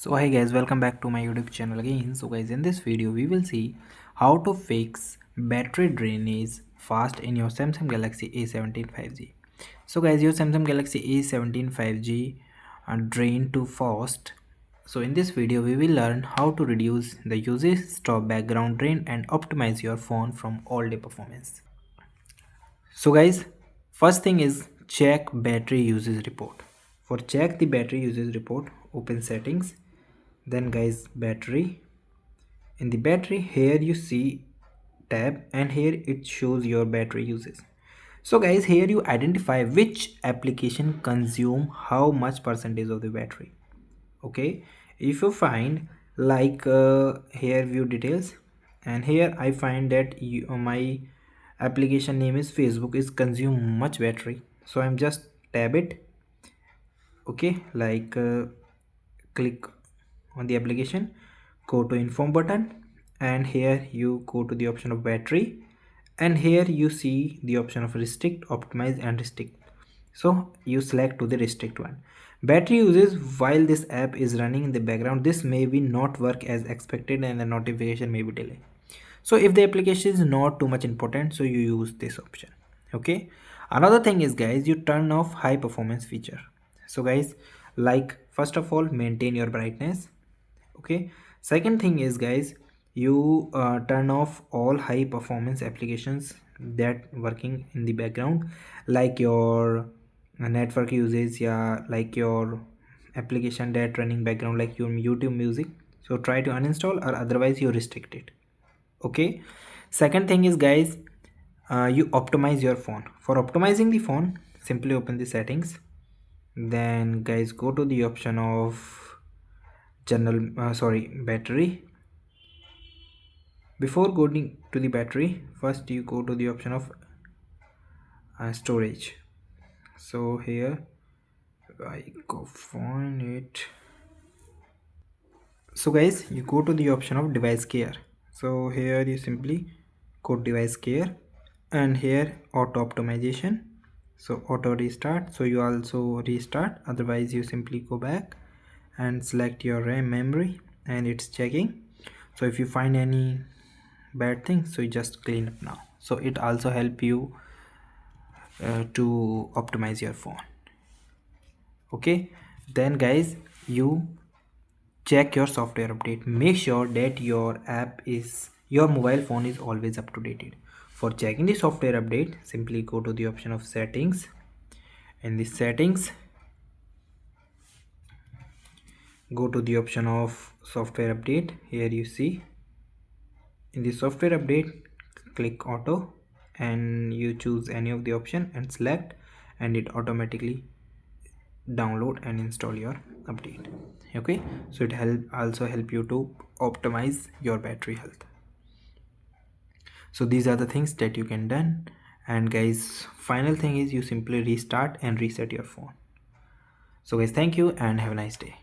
So hi guys, welcome back to my YouTube channel again. So guys, in this video we will see how to fix battery drainage fast in your Samsung Galaxy A17 5G. So guys, your Samsung Galaxy A17 5G drain too fast. So in this video we will learn how to reduce the usage, stop background drain and optimize your phone from all day performance. So guys, first thing is check battery usage report. For check the battery usage report, open settings, then guys battery. In the battery here you see tab and here it shows your battery usage. So guys, here you identify which application consume how much percentage of the battery. Okay, if you find like here view details, and here I find that my application name is Facebook is consume much battery, so I'm just tab it. Okay, like click on the application, go to inform button, and here you go to the option of battery, and here you see the option of restrict, optimize and restrict. So you select to the restrict one. Battery uses while this app is running in the background, this may be not work as expected and the notification may be delayed. So if the application is not too much important, so you use this option. Okay, another thing is guys, you turn off high performance feature. So guys, like first of all maintain your brightness. Okay, second thing is guys, you turn off all high performance applications that working in the background, like your network usage, yeah, like your application that running background like your YouTube music. So try to uninstall or otherwise you restrict it. Okay, second thing is guys, you optimize your phone. For optimizing the phone, simply open the settings, then guys go to the option of battery. Before going to the battery, first you go to the option of storage. So here I go find it. So guys, you go to the option of device care. So here you simply go device care, and here auto optimization. So auto restart, so you also restart, otherwise you simply go back and select your RAM memory and it's checking. So if you find any bad thing, so you just clean up now. So it also help you to optimize your phone. Okay, then guys, you check your software update. Make sure that your mobile phone is always up to date. For checking the software update, simply go to the option of settings. In the settings, go to the option of software update. Here you see in the software update, click auto and you choose any of the option and select, and it automatically download and install your update. Okay, so it also help you to optimize your battery health. So these are the things that you can done. And guys, final thing is you simply restart and reset your phone. So guys, thank you and have a nice day.